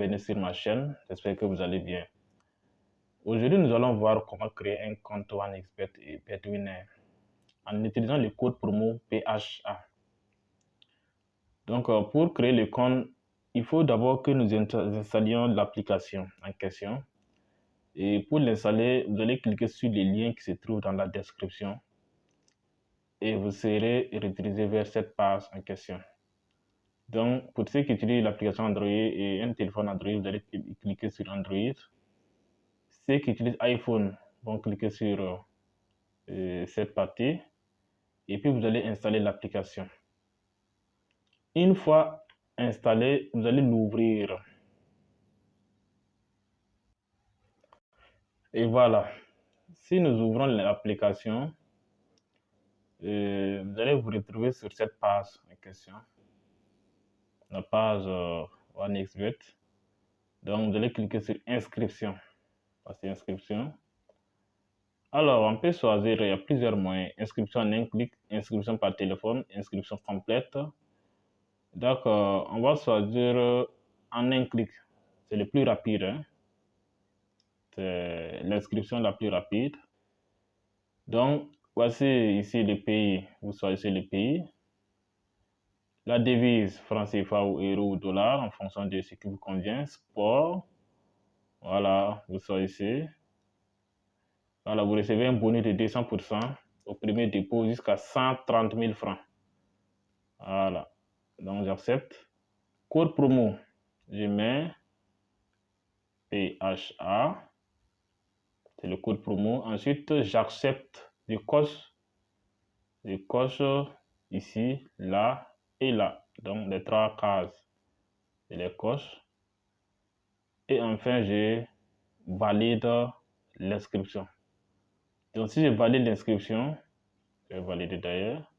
bienvenue sur ma chaîne, j'espère que vous allez bien. Aujourd'hui, nous allons voir comment créer un compte OneXBet et BetWinner en utilisant le code promo PHA. Donc, pour créer le compte, il faut d'abord que nous installions l'application en question. Et pour l'installer, vous allez cliquer sur les liens qui se trouvent dans la description et vous serez redirigé vers cette page en question. Donc, pour ceux qui utilisent l'application Android et un téléphone Android, vous allez cliquer sur Android. Ceux qui utilisent iPhone vont cliquer sur cette partie et puis vous allez installer l'application. Une fois installé, vous allez l'ouvrir. Et voilà. Si nous ouvrons l'application, vous allez vous retrouver sur cette page en question. La page OneXBet. Donc, vous allez cliquer sur inscription. Passer inscription. Alors, on peut choisir, il y a plusieurs moyens. Inscription en un clic, inscription par téléphone, inscription complète. Donc, on va choisir en un clic. C'est le plus rapide. Hein? C'est l'inscription la plus rapide. Donc, voici ici le pays. Vous choisissez le pays. La devise, franc CFA ou euro ou dollar, en fonction de ce qui vous convient. Sport. Voilà, vous choisissez. Voilà, vous recevez un bonus de 200% au premier dépôt jusqu'à 130 000 francs. Voilà. Donc, j'accepte. Code promo. Je mets PHA. C'est le code promo. Ensuite, j'accepte. Je coche ici, là et là. Donc, les trois cases. Je les coche. Et enfin, je valide l'inscription. Donc, si je valide l'inscription, je vais valider d'ailleurs,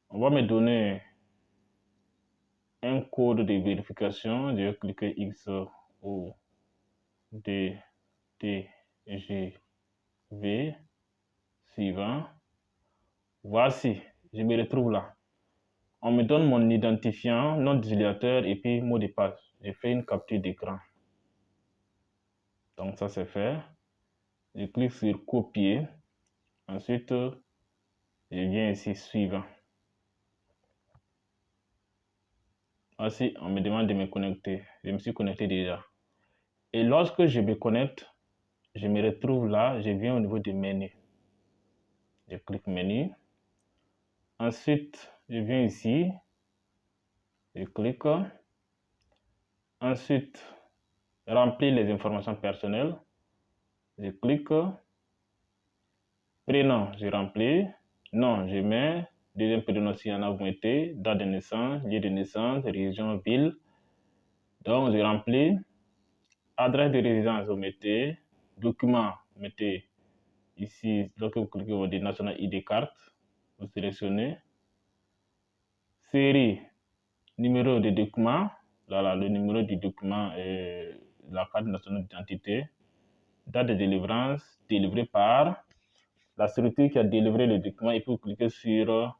on va me donner un code de vérification. Je vais cliquer X, O, D, T, G, V, suivant. Voici, je me retrouve là. On me donne mon identifiant, nom d'utilisateur et puis mot de passe. J'ai fait une capture d'écran. Donc ça c'est fait. Je clique sur copier. Ensuite, je viens ici suivant. Voici, on me demande de me connecter. Je me suis connecté déjà. Et lorsque je me connecte, je me retrouve là, je viens au niveau du menu. Je clique menu. Ensuite, je viens ici. Je clique. Ensuite, remplir les informations personnelles. Je clique. Prénom, je remplis. Nom, je mets. Deuxième prénom, s'il y en a, vous mettez. Date de naissance, lieu de naissance, région, ville. Donc, je remplis. Adresse de résidence, vous mettez. Document, vous mettez ici. Lorsque vous cliquez, vous dites National ID card. Vous sélectionnez. Série, numéro de document. Voilà, le numéro du document et la carte nationale d'identité. Date de délivrance, délivré par la structure qui a délivré le document. Et puis vous cliquez sur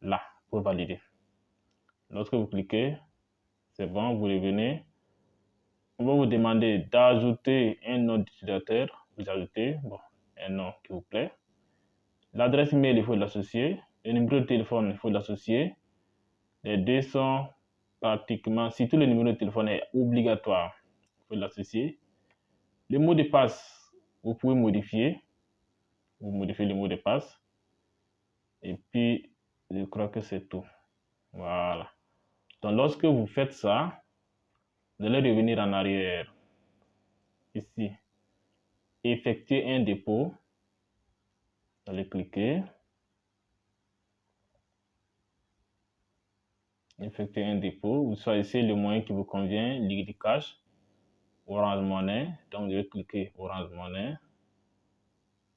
là pour valider. Lorsque vous cliquez, c'est bon, vous revenez. On va vous demander d'ajouter un nom d'utilisateur. Vous ajoutez un nom qui vous plaît. L'adresse email, il faut l'associer. Le numéro de téléphone, il faut l'associer. Les deux sont pratiquement, si tout le numéro de téléphone est obligatoire, il faut l'associer. Le mot de passe, vous pouvez modifier. Vous modifiez le mot de passe. Et puis, je crois que c'est tout. Voilà. Donc, lorsque vous faites ça, vous allez revenir en arrière. Ici. Effectuer un dépôt. Vous allez cliquer. Effectuer un dépôt. Vous choisissez le moyen qui vous convient. Liquid Cash. Orange Money. Donc, je vais cliquer Orange Money.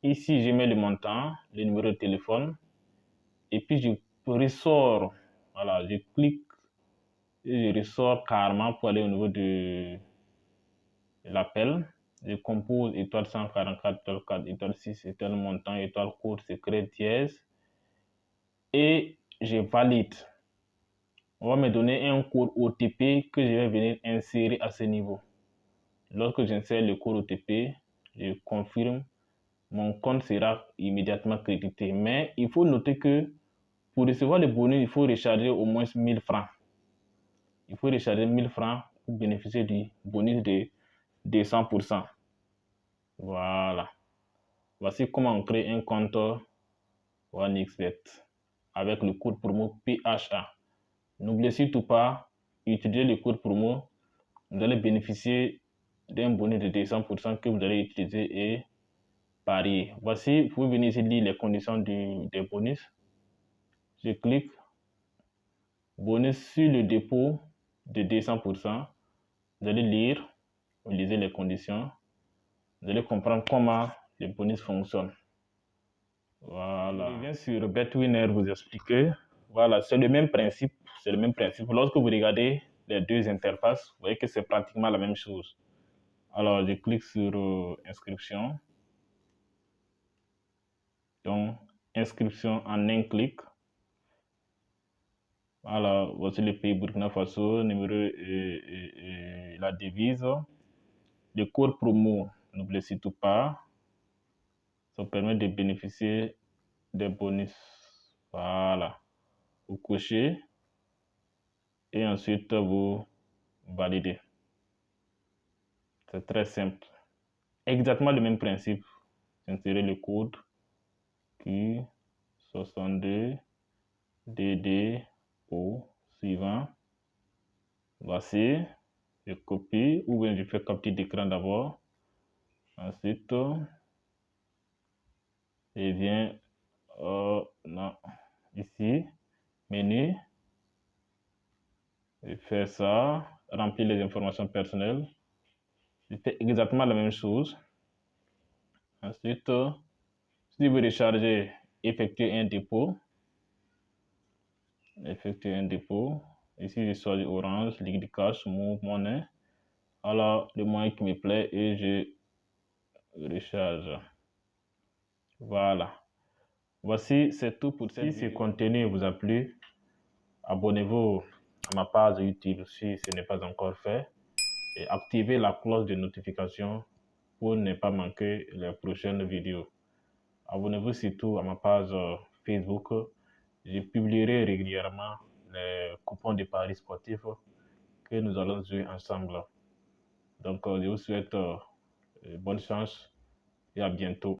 Ici, je mets le montant, le numéro de téléphone. Et puis, je ressors. Voilà, je clique. Et je ressors carrément pour aller au niveau de l'appel. Je compose étoile 144, étoile 4, étoile 6, étoile montant, étoile code secret dièse. Et je valide. on va me donner un code OTP que je vais venir insérer à ce niveau. Lorsque j'insère le code OTP, je confirme, mon compte sera immédiatement crédité. Mais il faut noter que pour recevoir le bonus, il faut recharger au moins 1000 francs. Il faut recharger 1000 francs pour bénéficier du bonus de 100%. Voilà. Voici comment on crée un compte OneXBet avec le code promo PHA. N'oubliez surtout pas d'utiliser le code promo. Vous allez bénéficier d'un bonus de 200% que vous allez utiliser et parier. Voici, vous venez ici lire les conditions des bonus. Je clique bonus sur le dépôt de 200%. Vous allez lire, vous lisez les conditions. Vous allez comprendre comment le bonus fonctionne. Voilà. Je viens sur BetWinner vous expliquer. Voilà, c'est le même principe. C'est le même principe. Lorsque vous regardez les deux interfaces, vous voyez que c'est pratiquement la même chose. Alors, je clique sur inscription. Donc, inscription en un clic. Voilà, voici le pays Burkina Faso, numéro et la devise. Le code promo, n'oubliez surtout pas. Ça permet de bénéficier des bonus. Voilà. Vous cochez et ensuite vous validez. C'est très simple. Exactement le même principe. Insérez le code Q62 DDO suivant. Voici. Je copie ou bien je fais capture d'écran d'abord. Ensuite, je viens non, ici, menu. Je fais ça, remplir les informations personnelles. Je fais exactement la même chose. Ensuite, si vous rechargez, effectuer un dépôt. Effectuer un dépôt. Ici, je choisis Orange, Liquid Cash, Move Money. Alors, le moyen qui me plaît et je recharge. Voilà. Voici, c'est tout pour cette vidéo. Si ce contenu vous a plu, abonnez-vous à ma page YouTube si ce n'est pas encore fait et activez la cloche de notification pour ne pas manquer les prochaines vidéos. Abonnez-vous surtout à ma page Facebook. Je publierai régulièrement les coupons de paris sportifs que nous allons jouer ensemble. Donc, je vous souhaite bonne chance et à bientôt.